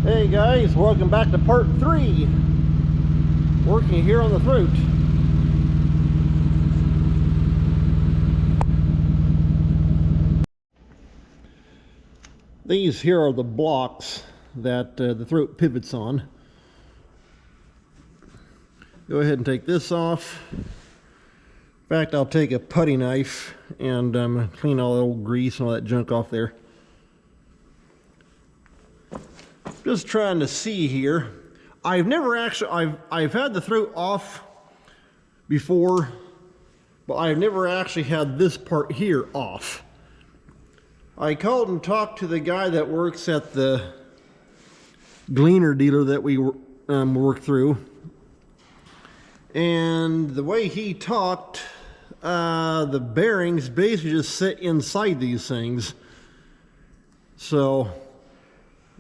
Hey guys, welcome back to part 3. Working here on the throat. These here are the blocks that the throat pivots on. Go ahead and take this off. In fact, I'll take a putty knife and clean all the old grease and all that junk off there. Just trying to see here. I've never actually, I've had the throat off before, but I've never actually had this part here off. I called and talked to the guy that works at the Gleaner dealer that we work through. And the way he talked, the bearings basically just sit inside these things. So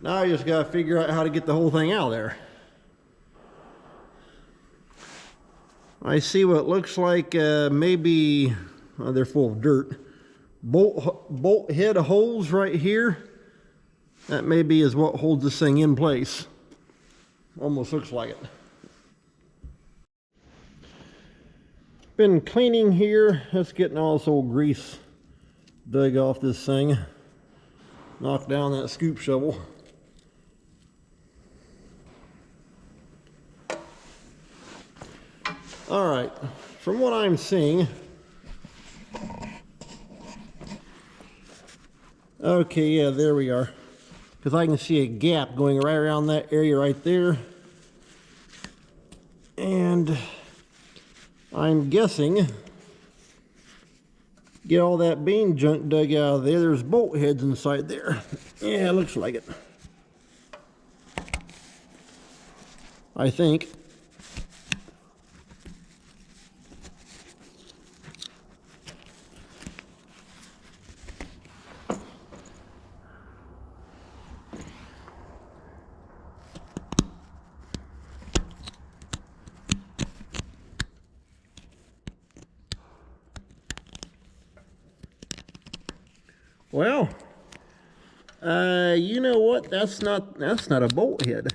now I just got to figure out how to get the whole thing out of there. I see what looks like maybe they're full of dirt. Bolt head holes right here. That maybe is what holds this thing in place. Almost looks like it. Been cleaning here. Just getting all this old grease dug off this thing. Knocked down that scoop shovel. All right, from what I'm seeing, okay, yeah, there we are. Because I can see a gap going right around that area right there. And I'm guessing, get all that bean junk dug out of there. There's bolt heads inside there. Yeah, it looks like it. I think. Well, you know what? That's not a bolt head.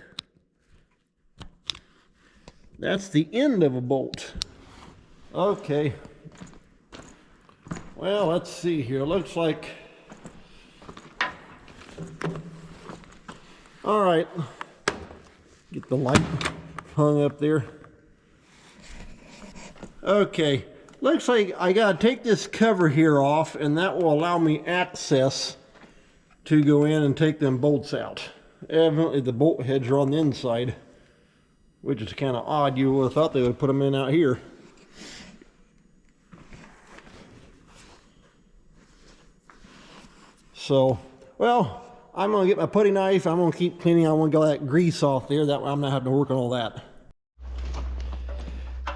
That's the end of a bolt. Okay. Well, let's see here. Looks like. All right. Get the light hung up there. Okay. Looks like I gotta take this cover here off, and that will allow me access to go in and take them bolts out. Evidently the bolt heads are on the inside, which is kind of odd. You would have thought they would put them in out here. So, well, I'm gonna get my putty knife. I'm gonna keep cleaning. I want to get all that grease off there. That way I'm not having to work on all that.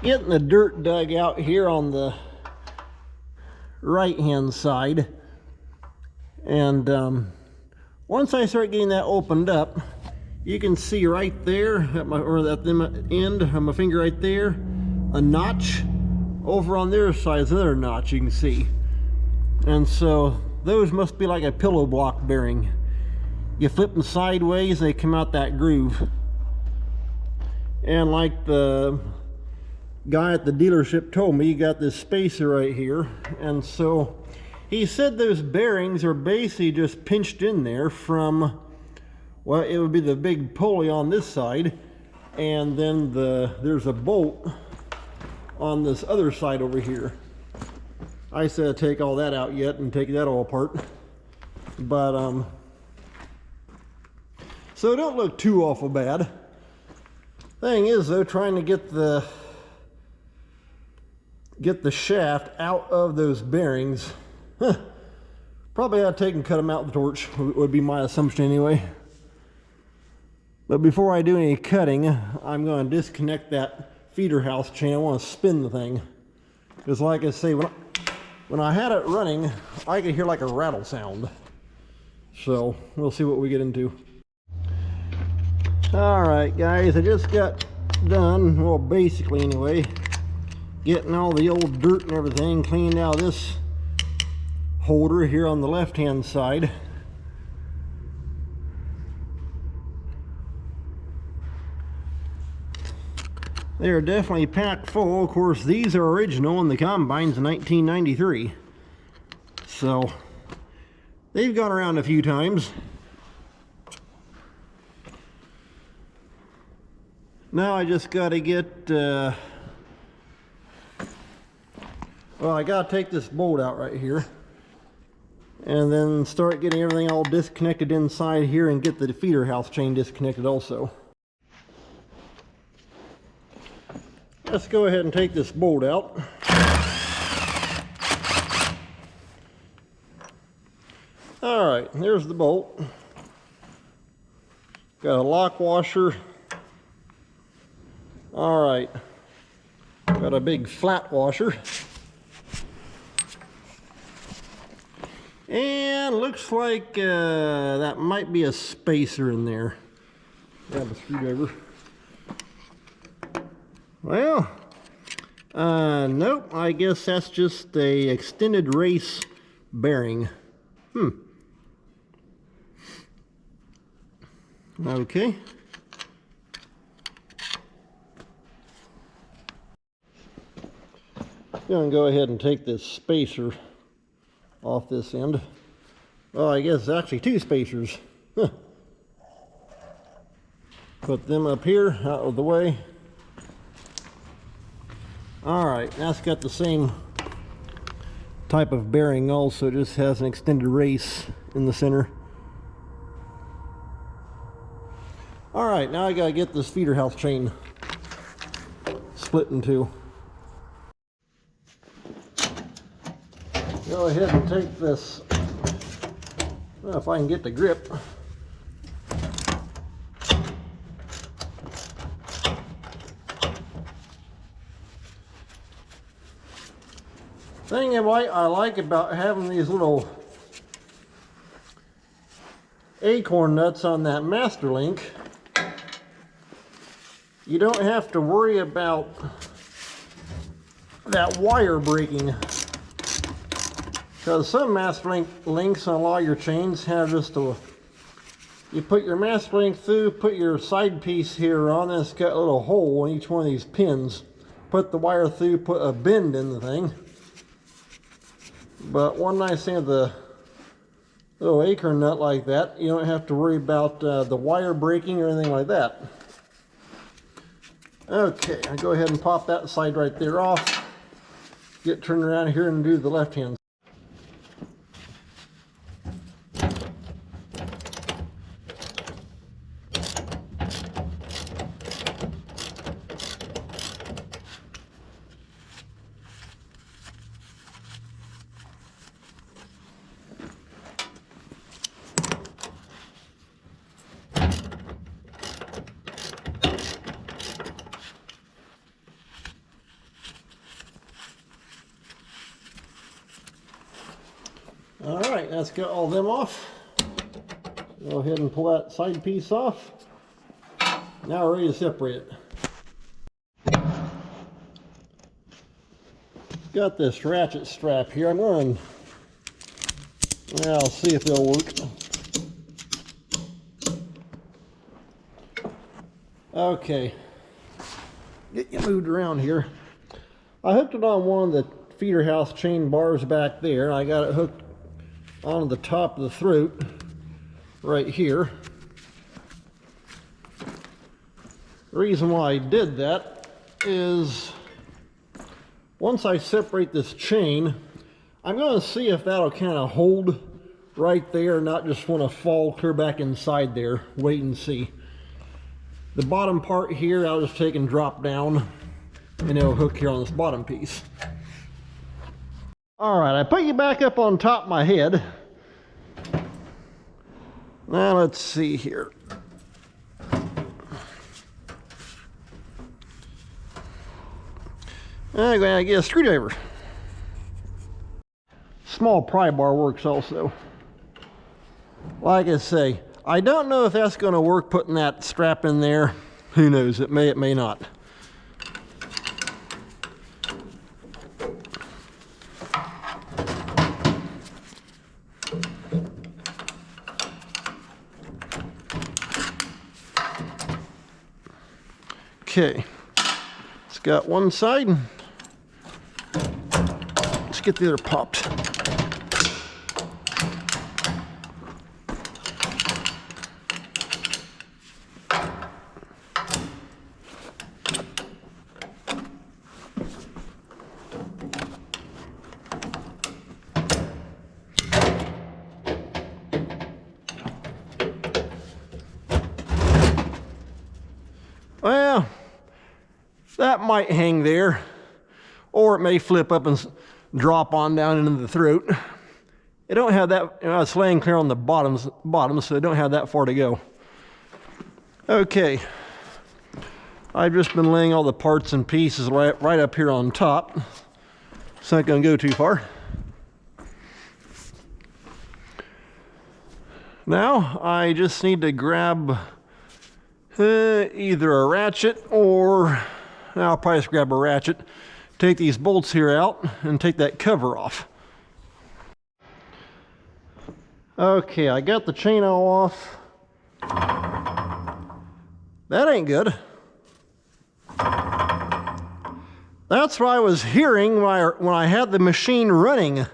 Getting the dirt dug out here on the right hand side, and once I start getting that opened up, you can see right there at the end of my finger right there, a notch. Over on their side is another notch you can see, and so those must be like a pillow block bearing. You flip them sideways, they come out that groove. And like the guy at the dealership told me, you got this spacer right here, and so he said those bearings are basically just pinched in there from, well, it would be the big pulley on this side, and then there's a bolt on this other side over here. I said take all that out yet and take that all apart, but so it don't look too awful bad. Thing is though, trying to get the shaft out of those bearings, probably ought to take and cut them out with the torch, would be my assumption anyway. But before I do any cutting, I'm going to disconnect that feeder house chain. I want to spin the thing, because like I say, when I had it running, I could hear like a rattle sound. So we'll see what we get into. All right guys, I just got done, well basically anyway, getting all the old dirt and everything cleaned out of this holder here on the left hand side. They are definitely packed full. Of course, these are original and the combine's 1993. So, they've gone around a few times. Now I just got to get, well, I got to take this bolt out right here. And then start getting everything all disconnected inside here and get the feeder house chain disconnected also. Let's go ahead and take this bolt out. Alright, there's the bolt. Got a lock washer. Alright, got a big flat washer. And looks like that might be a spacer in there. Grab a screwdriver. Well, nope, I guess that's just a extended race bearing. Okay. Gonna go ahead and take this spacer off this end. Well, I guess it's actually two spacers. Huh. Put them up here, out of the way. Alright, that's got the same type of bearing also, just has an extended race in the center. Alright, now I gotta get this feeder house chain split in two. Go ahead and take this, well, if I can get the grip. Thing I like about having these little acorn nuts on that master link, you don't have to worry about that wire breaking. Because some master link links on a lot of your chains have just a, you put your master link through, put your side piece here on, and it's got a little hole in each one of these pins. Put the wire through, put a bend in the thing. But one nice thing of the little acorn nut like that, you don't have to worry about the wire breaking or anything like that. Okay, I'll go ahead and pop that side right there off. Get turned around here and do the left hand. Alright, that's got all them off. Go ahead and pull that side piece off. Now we're ready to separate it. Got this ratchet strap here. I'm going to, I'll see if it'll work. Okay, get you moved around here. I hooked it on one of the feeder house chain bars back there. I got it hooked on the top of the throat right here. The reason why I did that is once I separate this chain, I'm going to see if that'll kind of hold right there, not just want to fall clear back inside there. Wait and see. The bottom part here I'll just take and drop down and it'll hook here on this bottom piece. Alright, I put you back up on top of my head. Now let's see here. I'm going to get a screwdriver. Small pry bar works also. Like I say, I don't know if that's going to work putting that strap in there. Who knows, it may not. Okay, Got one side. Let's get the other popped. Well, that might hang there, or it may flip up and drop on down into the throat. It don't have that, it's laying clear on the bottom, so it don't have that far to go. Okay, I've just been laying all the parts and pieces right up here on top. It's not going to go too far. Now I just need to grab either a ratchet or, I'll probably just grab a ratchet, take these bolts here out and take that cover off. Okay, I got the chain all off. That ain't good. That's what I was hearing when I had the machine running.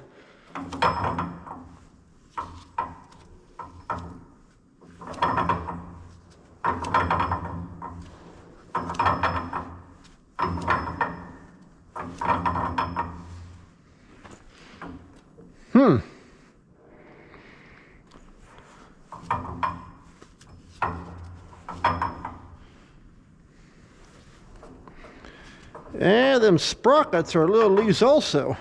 And them sprockets are a little loose also.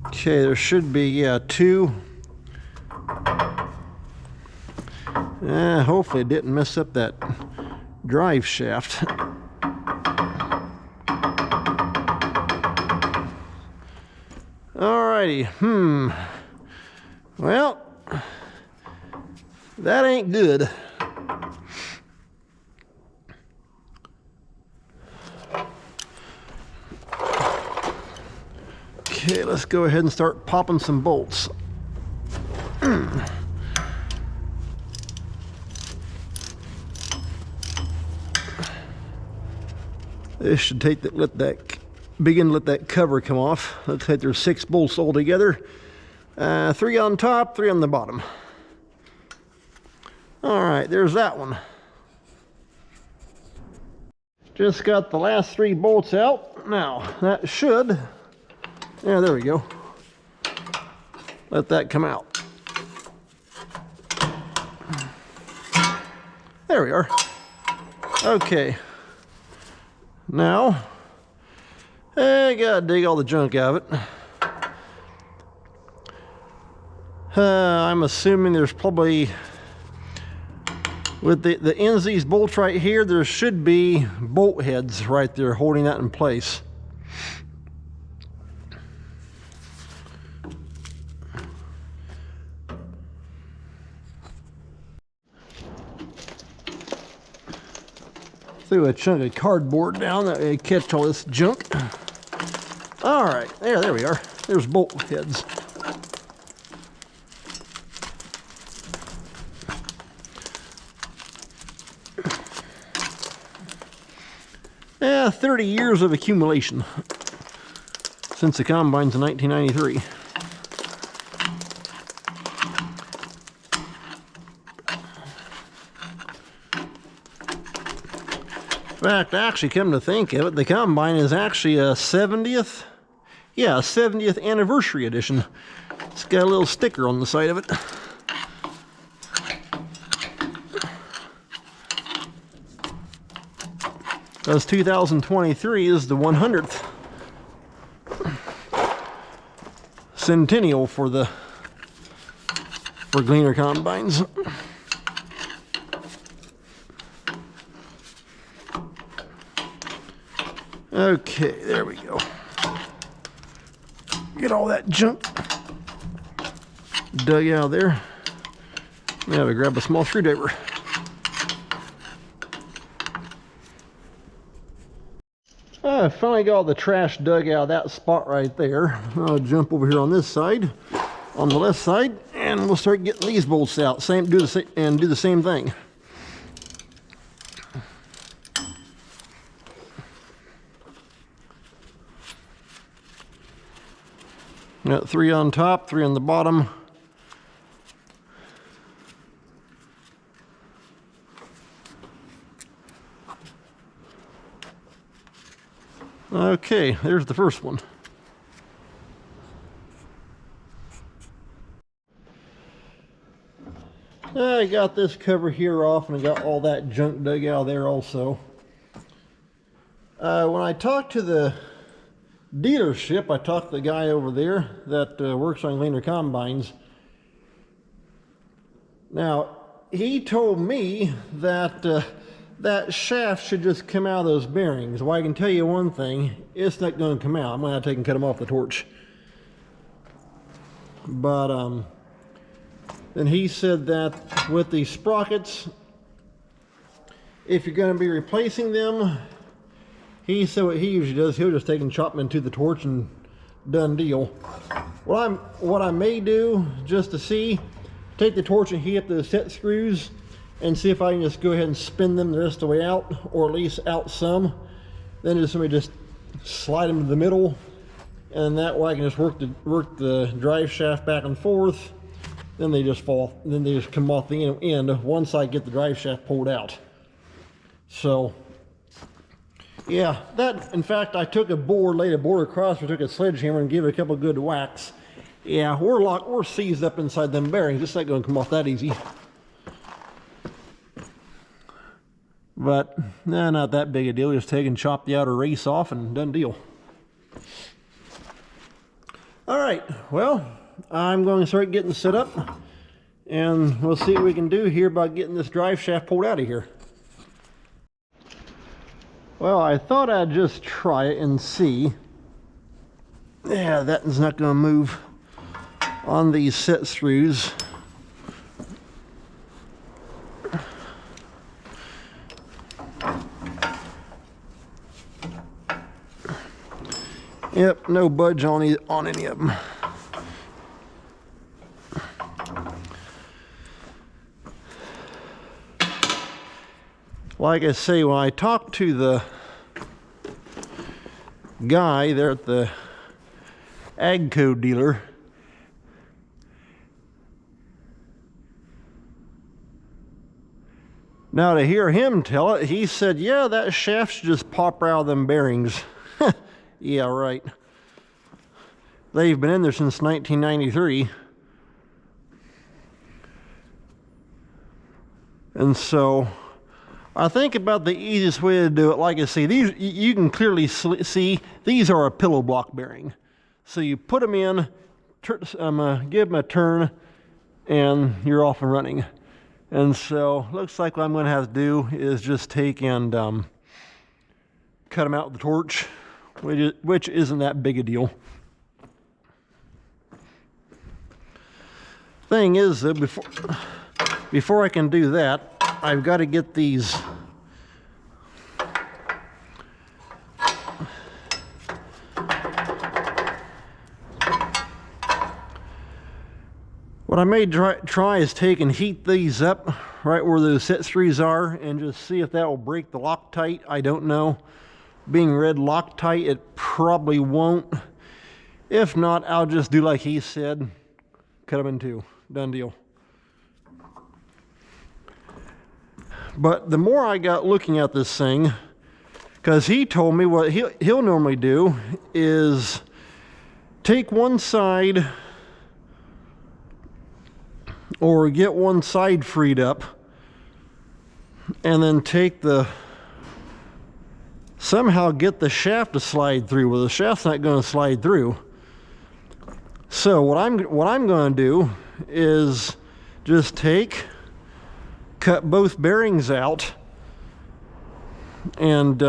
Okay, there should be, yeah, two. Hopefully it didn't mess up that drive shaft. Alrighty, well, that ain't good. Okay, let's go ahead and start popping some bolts. This should take that, begin to let that cover come off. Looks like there's 6 bolts altogether. 3 on top, 3 on the bottom. All right, there's that one. Just got the last 3 bolts out. Now, that should, yeah, there we go. Let that come out. There we are. Okay. Now, I gotta dig all the junk out of it. I'm assuming there's probably, with the ends of these bolts right here, there should be bolt heads right there holding that in place. Threw a chunk of cardboard down that would catch all this junk. All right, there we are. There's bolt heads. Yeah, 30 years of accumulation since the combines in 1993. In fact, actually, come to think of it, the combine is actually a 70th, yeah, a 70th anniversary edition. It's got a little sticker on the side of it. Because 2023 is the 100th centennial for Gleaner combines. Okay, there we go. Get all that junk dug out of there. Now we grab a small screwdriver. I finally got all the trash dug out of that spot right there. I'll jump over here on this side, on the left side, And we'll start getting these bolts out. Do the same thing. Got 3 on top, 3 on the bottom. Okay, there's the first one. I got this cover here off, and I got all that junk dug out of there also. When I talked to the dealership, I talked to the guy over there that works on Gleaner combines. Now, he told me that that shaft should just come out of those bearings. Well, I can tell you one thing, it's not going to come out. I'm going to have to take and cut them off the torch. But then he said that with the sprockets, if you're going to be replacing them, he said what he usually does, he'll just take and chop them into the torch and done deal. What I may do, just to see, take the torch and heat up the set screws and see if I can just go ahead and spin them the rest of the way out, or at least out some. Then just slide them to the middle, and that way I can just work the drive shaft back and forth. Then they just fall, then they just come off the end once I get the drive shaft pulled out. So yeah, that, in fact, I took a board, laid a board across, I took a sledgehammer and gave it a couple of good whacks. Yeah, we're seized up inside them bearings. It's not going to come off that easy. But nah, not that big a deal. Just take and chop the outer race off and done deal. All right, well, I'm going to start getting set up, and we'll see what we can do here by getting this drive shaft pulled out of here. Well, I thought I'd just try it and see. Yeah, that is not going to move on these set screws. Yep, no budge on any of them. Like I say, when I talked to the guy there at the AGCO dealer, now to hear him tell it, he said, yeah, that shaft should just pop out of them bearings. Yeah, right. They've been in there since 1993. And so I think about the easiest way to do it, like I say, these, you can clearly see these are a pillow block bearing. So you put them in, give them a turn, and you're off and running. And so looks like what I'm going to have to do is just take and cut them out with the torch, which isn't that big a deal. Thing is, though, before I can do that, I've got to get these what I may try is take and heat these up right where those set screws are and just see if that will break the Loctite. I don't know. Being red Loctite, it probably won't. If not, I'll just do like he said, cut them in two. Done deal. But the more I got looking at this thing, because he told me what he'll normally do is take one side or get one side freed up and then take somehow get the shaft to slide through. Well, the shaft's not going to slide through. So what I'm going to do is just cut both bearings out and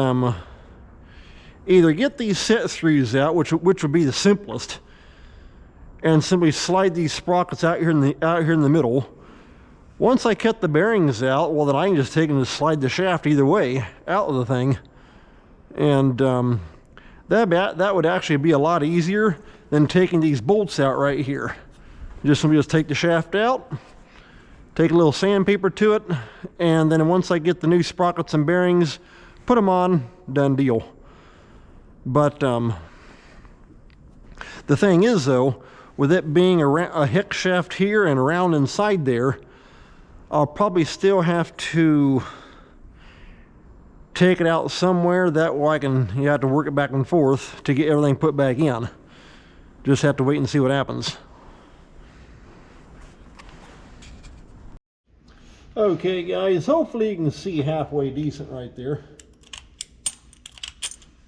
either get these set screws out, which would be the simplest, and simply slide these sprockets out here in the middle. Once I cut the bearings out, well, then I can just take and just slide the shaft either way out of the thing, and that would actually be a lot easier than taking these bolts out right here. Just take the shaft out, take a little sandpaper to it, and then once I get the new sprockets and bearings, put them on, done deal. But the thing is though, with it being a hex shaft here and around inside there, I'll probably still have to take it out somewhere. That way you have to work it back and forth to get everything put back in. Just have to wait and see what happens. Okay guys, hopefully you can see halfway decent right there.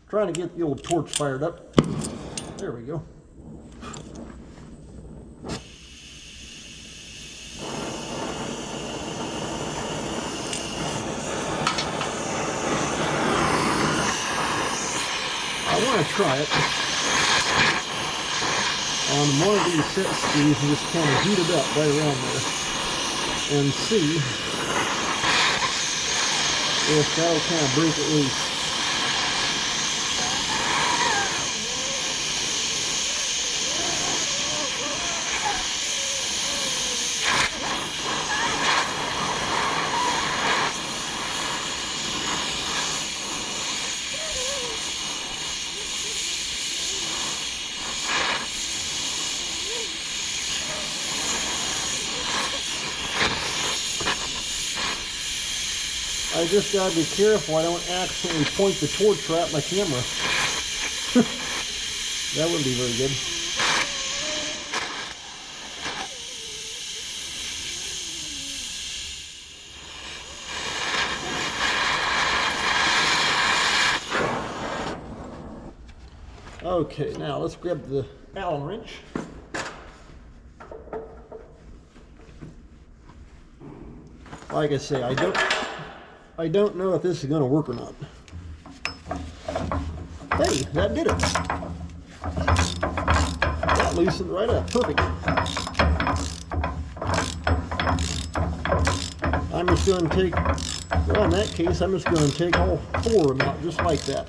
Trying to get the old torch fired up. There we go. I want to try it on one of these set screws and just kind of heat it up right around there and see if that'll kind of break it loose. I just gotta be careful I don't accidentally point the torch right at my camera. That wouldn't be very good. Okay, now let's grab the Allen wrench. Like I say, I don't know if this is going to work or not. Hey, that did it. That loosened right up. Perfect. I'm just going to take, well, in that case, I'm just going to take all 4 of them out just like that.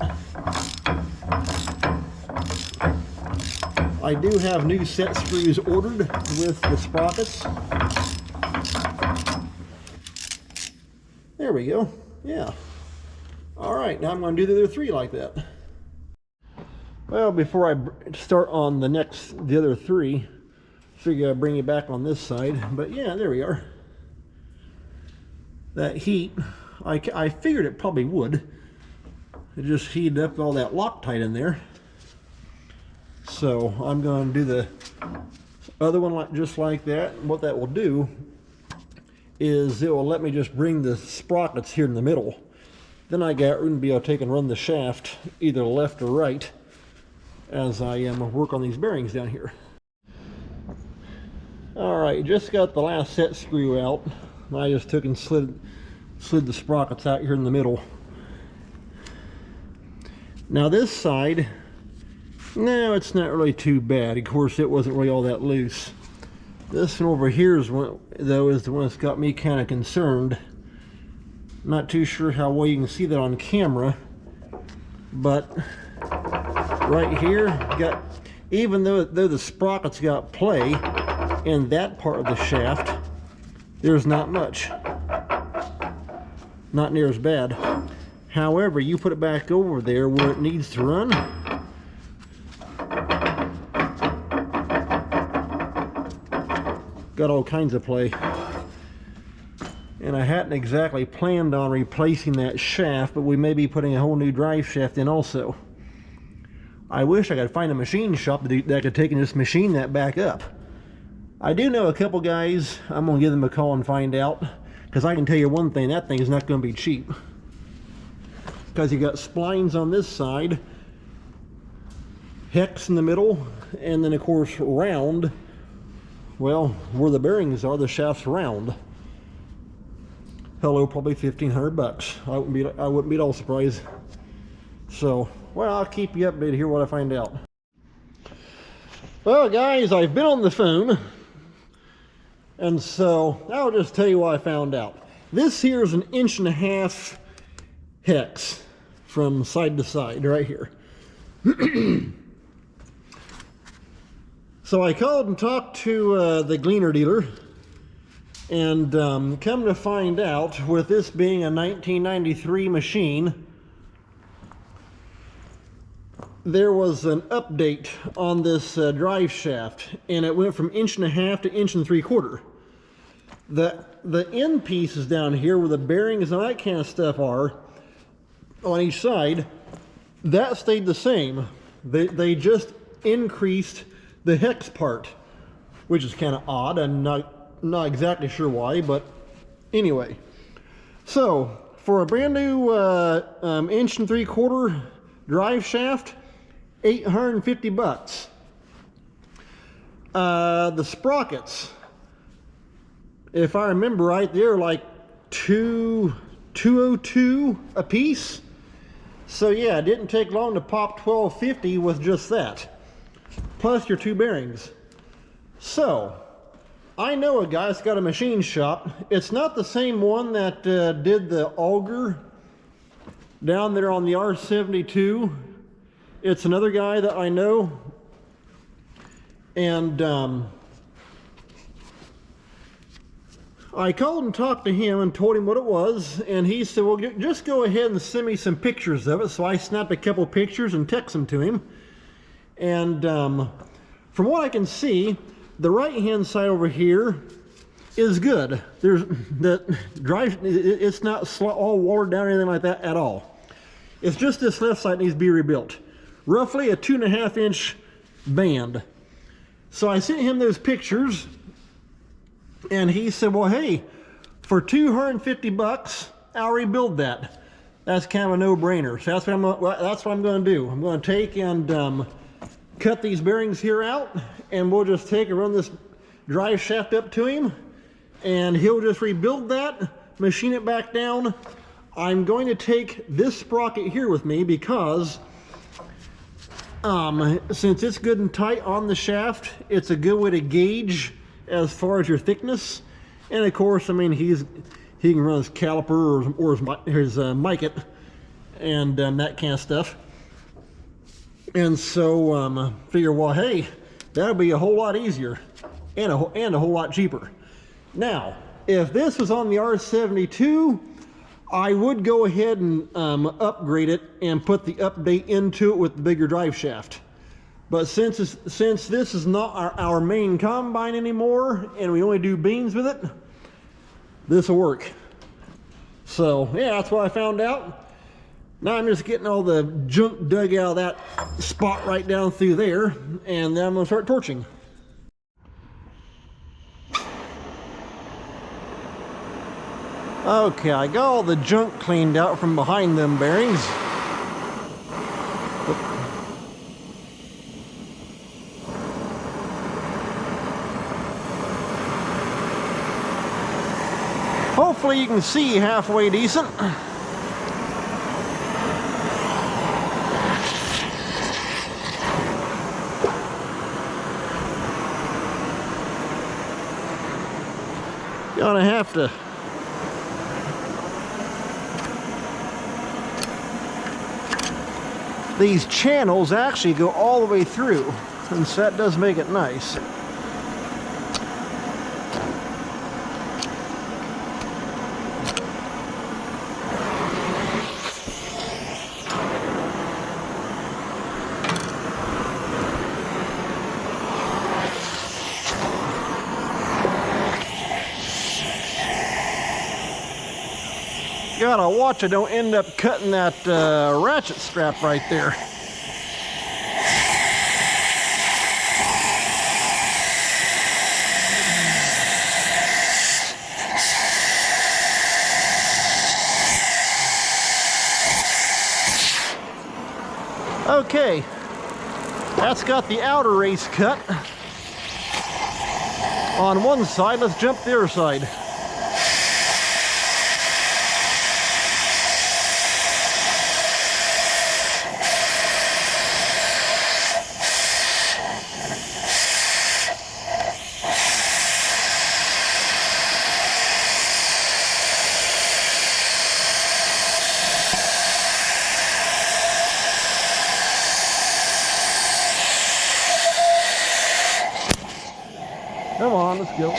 I do have new set screws ordered with the sprockets. There we go. Yeah. All right, now I'm going to do the other 3 like that. Well, before I start on the other 3, figure I'd bring you back on this side. But yeah, there we are. That heat, I figured it probably would. It just heated up all that Loctite in there. So I'm going to do the other one just like that. And what that will do is it will let me just bring the sprockets here in the middle. Then I got room to be able to take and run the shaft either left or right as I work on these bearings down here. Alright, just got the last set screw out. I just took and slid the sprockets out here in the middle. Now this side, no, it's not really too bad. Of course, it wasn't really all that loose. This one over here is the one that's got me kind of concerned. Not too sure how well you can see that on camera, but right here, even though the sprockets got play in that part of the shaft, there's not much. Not near as bad. However, you put it back over there where it needs to run, got all kinds of play. And I hadn't exactly planned on replacing that shaft, but we may be putting a whole new drive shaft in also. I wish I could find a machine shop that could take and just machine that back up. I do know a couple guys. I'm going to give them a call and find out, because I can tell you one thing, that thing is not going to be cheap. Because you got splines on this side, hex in the middle, and then of course round. Well, where the bearings are, the shaft's round. Hello, probably $1,500. I wouldn't be at all surprised. So, well, I'll keep you updated here what I find out. Well, guys, I've been on the phone, and so I'll just tell you what I found out. This here is 1.5 inch hex from side to side, right here. So I called and talked to the Gleaner dealer, and come to find out, with this being a 1993 machine, there was an update on this drive shaft, and it went from 1.5 to 1.75 inches. The end pieces down here where the bearings and that kind of stuff are on each side, that stayed the same. They just increased the hex part, which is kind of odd. I'm not exactly sure why, but anyway. So for a brand new 1.75 inch drive shaft, $850. The sprockets, if I remember right, they're like $202 a piece. So yeah, it didn't take long to pop $1250 with just that, plus your 2 bearings. So I know a guy that's got a machine shop. It's not the same one that did the auger down there on the R52. It's another guy that I know, and I called and talked to him and told him what it was, and he said, well, just go ahead and send me some pictures of it. So I snapped a couple pictures and texted them to him. And from what I can see, the right-hand side over here is good. There's the drive, it's not all watered down or anything like that at all. It's just this left side needs to be rebuilt. Roughly a 2.5 inch band. So I sent him those pictures, and he said, well, hey, for $250, I'll rebuild that. That's kind of a no-brainer. So that's what I'm going to do. I'm going to take and cut these bearings here out, and we'll just take and run this drive shaft up to him, and he'll just rebuild that, machine it back down. I'm going to take this sprocket here with me because since it's good and tight on the shaft, it's a good way to gauge as far as your thickness. And of course, I mean, he can run his caliper or his mic-it and that kind of stuff. And so figure, well, hey, that'll be a whole lot easier and a whole lot cheaper. Now, if this was on the R72, I would go ahead and upgrade it and put the update into it with the bigger drive shaft. But since this is not our main combine anymore, and we only do beans with it, this will work. So yeah, that's what I found out. Now I'm just getting all the junk dug out of that spot right down through there, and then I'm going to start torching. Okay, I got all the junk cleaned out from behind them bearings. Hopefully you can see halfway decent. Gonna have to these channels actually go all the way through, and so that does make it nice. Gotta watch I don't end up cutting that ratchet strap right there. Okay, that's got the outer race cut on one side. Let's jump the other side. Come on, let's go.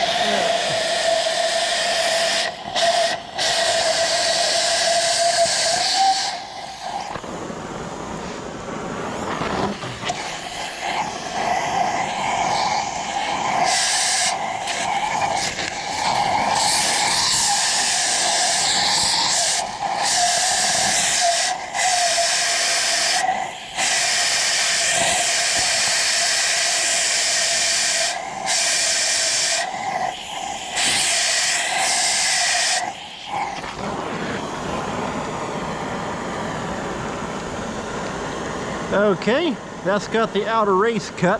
Okay, that's got the outer race cut.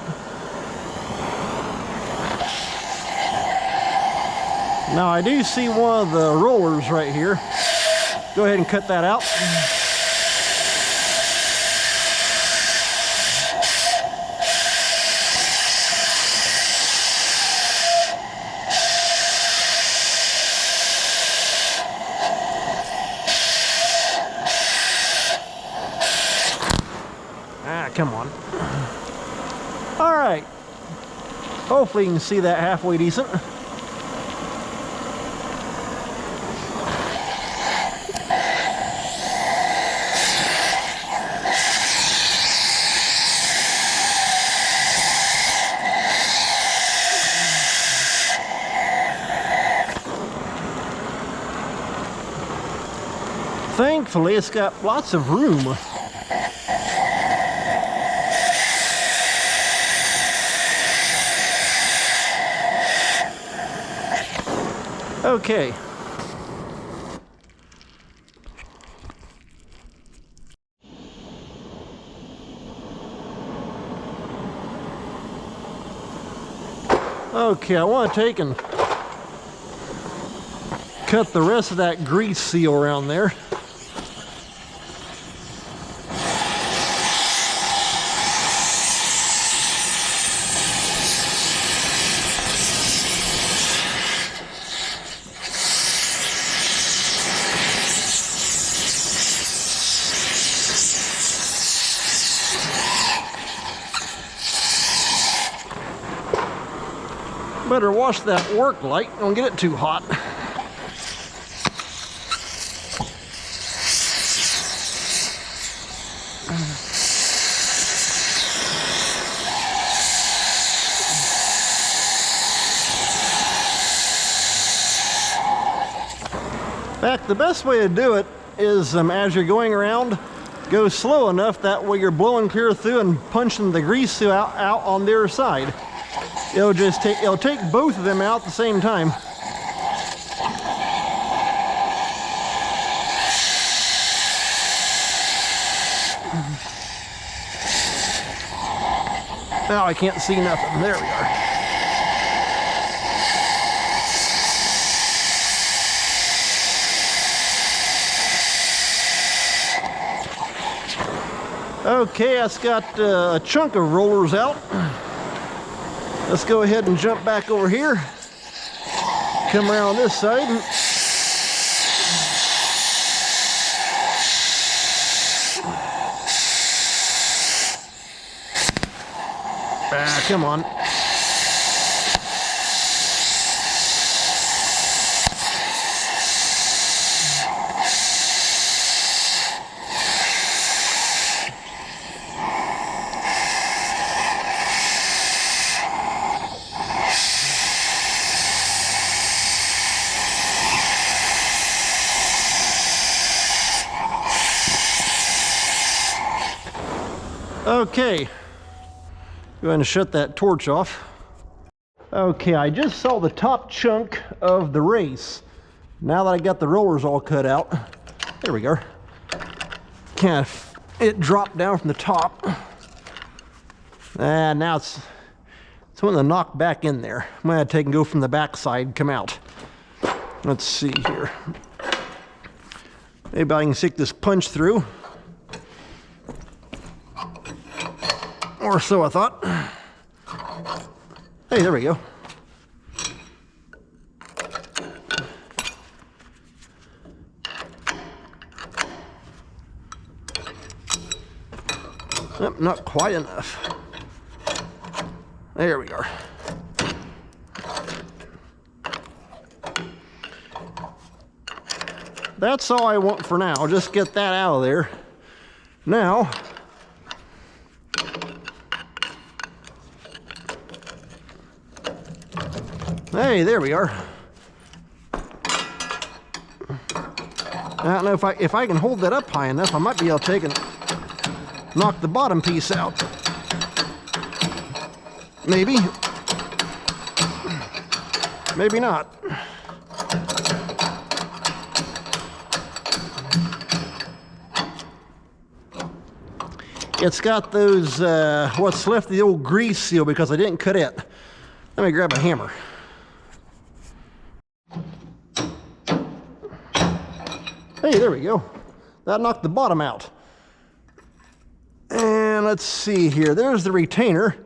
Now I do see one of the rollers right here. Go ahead and cut that out. Come on. All right. Hopefully you can see that halfway decent. Thankfully, it's got lots of room. Okay. Okay, I want to take and cut the rest of that grease seal around there. Better wash that work light, don't get it too hot. In fact, the best way to do it is as you're going around, go slow enough that way you're blowing clear through and punching the grease seal out on their side. It'll take both of them out at the same time. Now I can't see nothing. There we are. Okay, that's got a chunk of rollers out. Let's go ahead and jump back over here. Come around this side. Come on. Okay, go ahead and shut that torch off. Okay, I just saw the top chunk of the race. Now that I got the rollers all cut out, there we go. It dropped down from the top. And now it's wanting to knock back in there. I'm gonna take and go from the back side, come out. Let's see here. Maybe I can stick this punch through. Or so I thought. Hey, there we go. Nope, not quite enough. There we are. that's all I want for now. I'll just get that out of there. Now, hey, there we are. I don't know if I can hold that up high enough, I might be able to take and knock the bottom piece out. Maybe. Maybe not. It's got those, what's left of the old grease seal because I didn't cut it. Let me grab a hammer. Hey, there we go. That knocked the bottom out. And let's see here. There's the retainer.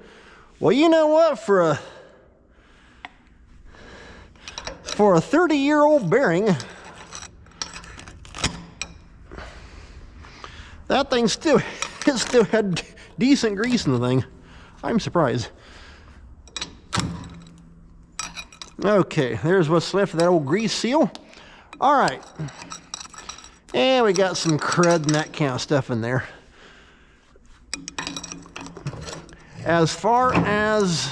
Well, you know what? For a 30-year-old bearing, that thing still had decent grease in the thing. I'm surprised. Okay, there's what's left of that old grease seal. All right. And we got some crud and that kind of stuff in there. As far as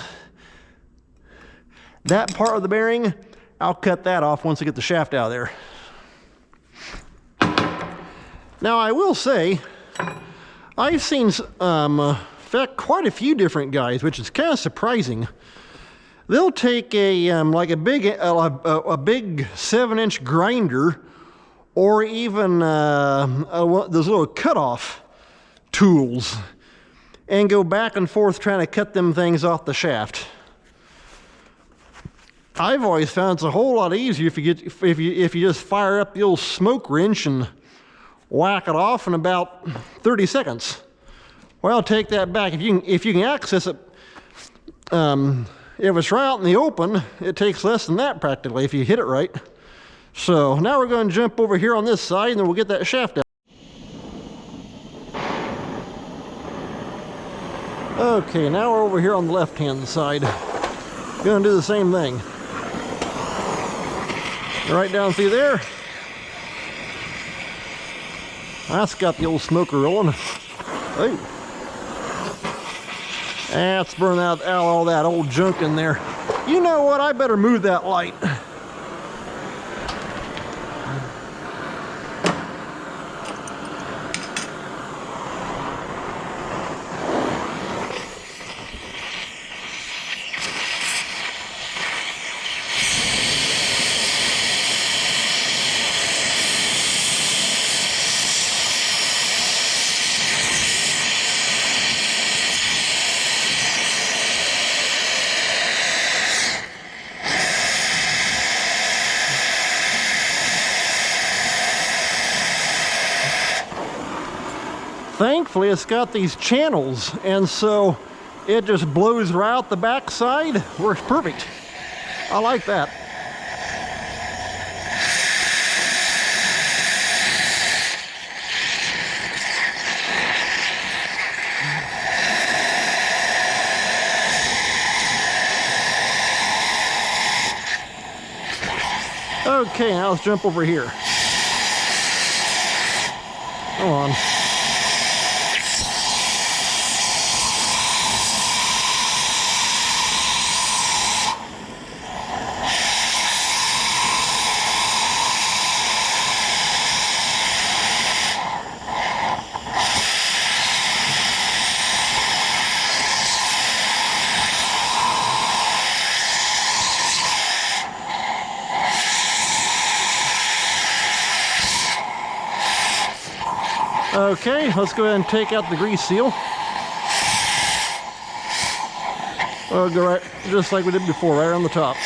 that part of the bearing, I'll cut that off once I get the shaft out of there. Now I will say, I've seen quite a few different guys, which is kind of surprising. They'll take a like a big 7-inch grinder, or even those little cutoff tools, and go back and forth trying to cut them things off the shaft. I've always found it's a whole lot easier if you just fire up the old smoke wrench and whack it off in about 30 seconds. Well, take that back. If you can access it, if it's right out in the open, it takes less than that practically if you hit it right. So now we're going to jump over here on this side and then we'll get that shaft out. Okay, now we're over here on the left-hand side. Going to do the same thing. Right down through there. That's got the old smoker rolling. Oh. That's burning out all that old junk in there. You know what? I better move that light. Thankfully, it's got these channels, and so it just blows right out the back side. Works perfect. I like that. Okay, now let's jump over here. Come on. Okay, let's go ahead and take out the grease seal. We'll go right, just like we did before, right on the top.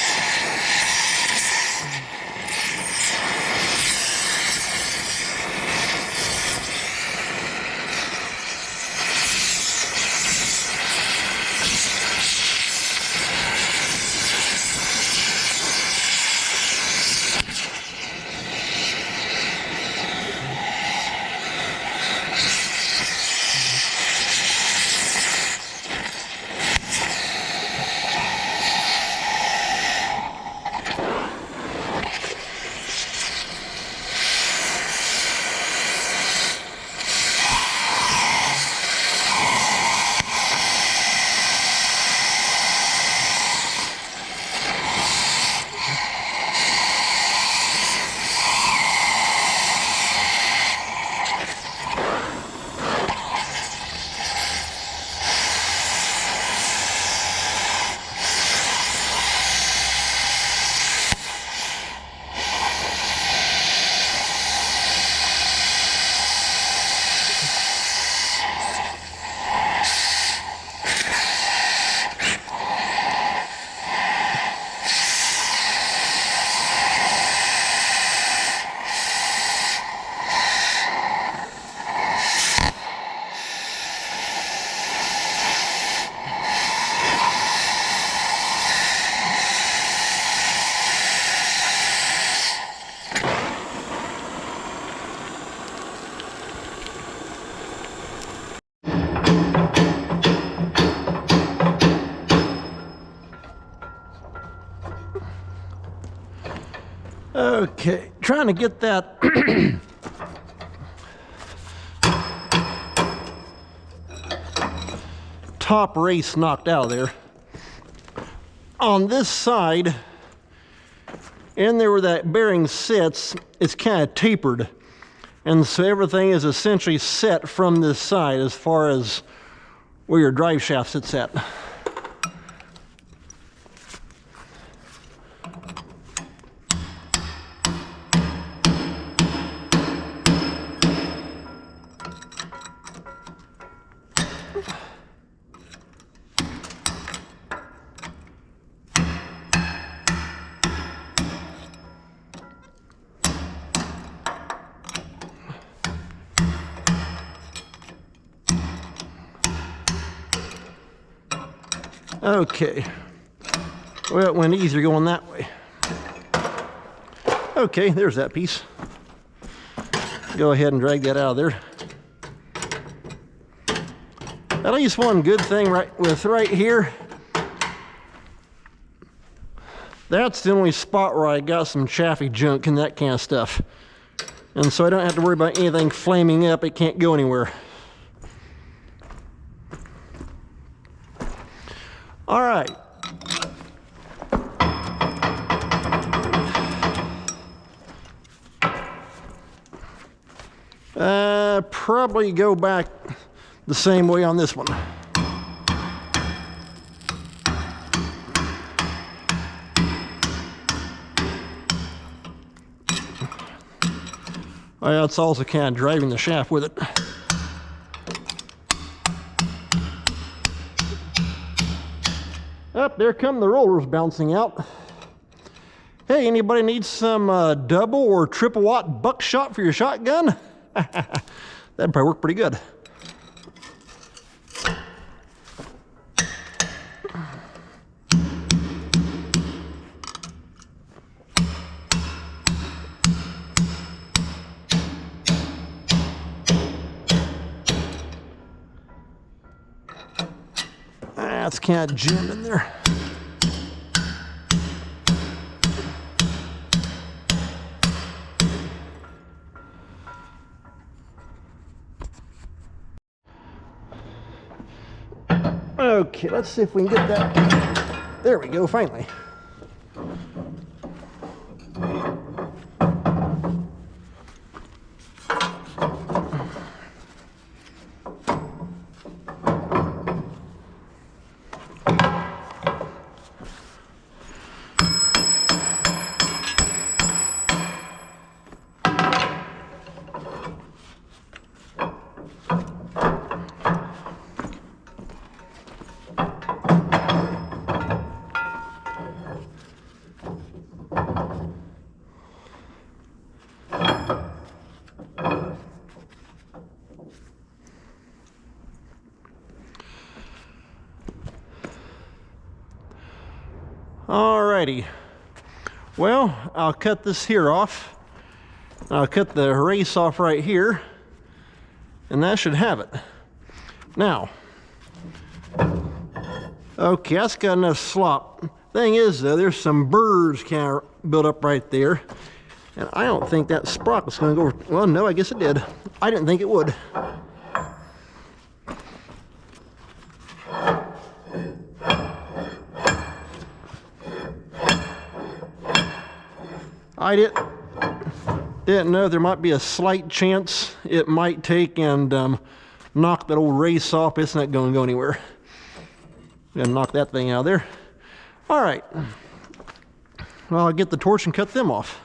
Okay, trying to get that top race knocked out of there. On this side, and there where that bearing sits, it's kind of tapered. And so everything is essentially set from this side as far as where your drive shaft sits at. Okay, well, it went easier going that way. Okay, there's that piece. Go ahead and drag that out of there. At least one good thing right here, that's the only spot where I got some chaffy junk and that kind of stuff. And so I don't have to worry about anything flaming up. It can't go anywhere. All right. Probably go back the same way on this one. Well, it's also kind of driving the shaft with it. Up there come the rollers bouncing out. Hey, anybody need some double or triple watt buckshot for your shotgun? That'd probably work pretty good. That's kind of jammed in there. Okay, let's see if we can get that. There we go, finally. Alrighty, well, I'll cut this here off. I'll cut the race off right here, and that should have it. Now, okay, that's got enough slop. Thing is though, there's some burrs kind of built up right there, and I don't think that sprocket's going to go, well, no, I guess it did. I didn't think it would. I didn't know there might be a slight chance it might take and knock that old race off. It's not going to go anywhere. I'm gonna knock that thing out of there. All right. Well, I'll get the torch and cut them off.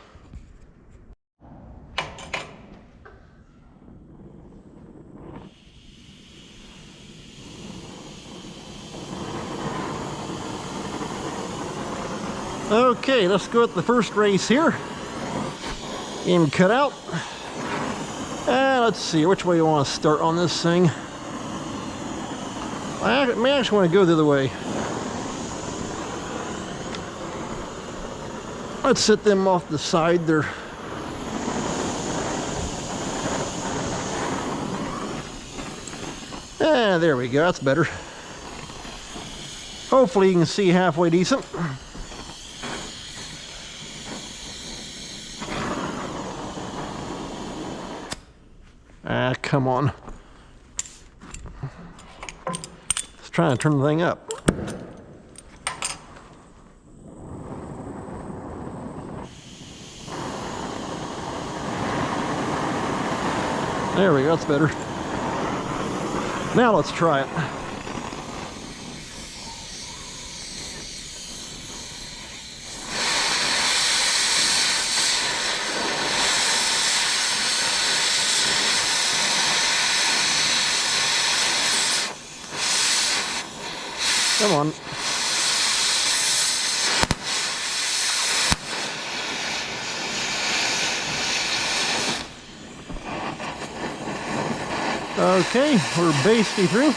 Okay, let's go at the first race here. And cut out. Let's see, which way do you want to start on this thing? I may actually want to go the other way. Let's set them off the side there. There we go, that's better. Hopefully you can see halfway decent. come on. Let's try and turn the thing up. There we go, that's better. Now let's try it. Come on. Okay, we're basically through.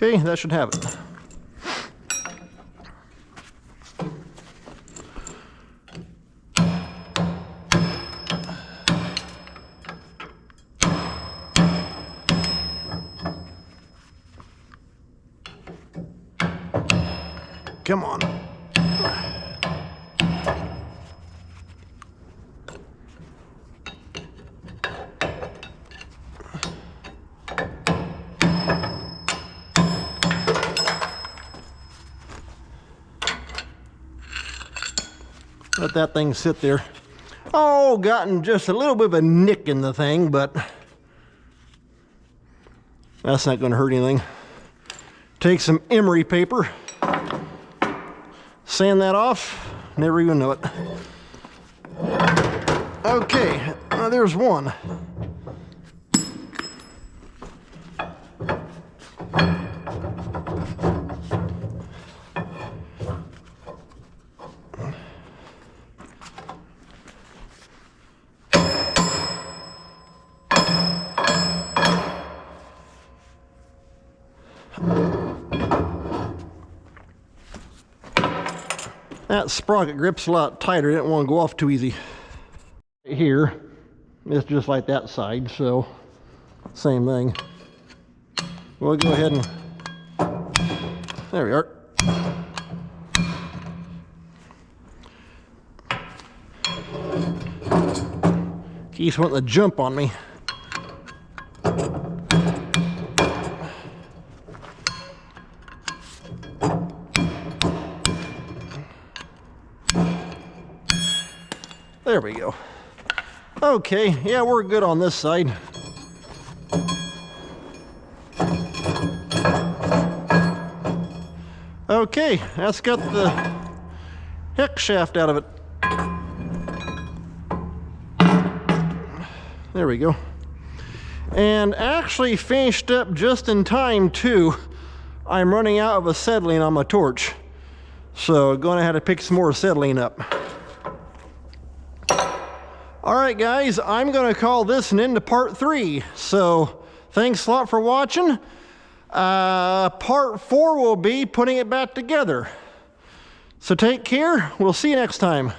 Okay, that should have it. Come on. Let that thing sit there. Oh, gotten just a little bit of a nick in the thing, but that's not going to hurt anything. Take some emery paper, sand that off, never even know it. Okay, there's one. That sprocket grip's a lot tighter. It didn't want to go off too easy. Here, it's just like that side, so same thing. We'll go ahead and, there we are. Keeps wanting to jump on me. There we go. Okay, yeah, we're good on this side. Okay, that's got the hex shaft out of it. There we go. And actually finished up just in time too. I'm running out of acetylene on my torch. So going to have to pick some more acetylene up. Alright guys, I'm going to call this an end to part 3. So thanks a lot for watching. Part 4 will be putting it back together. So take care. We'll see you next time.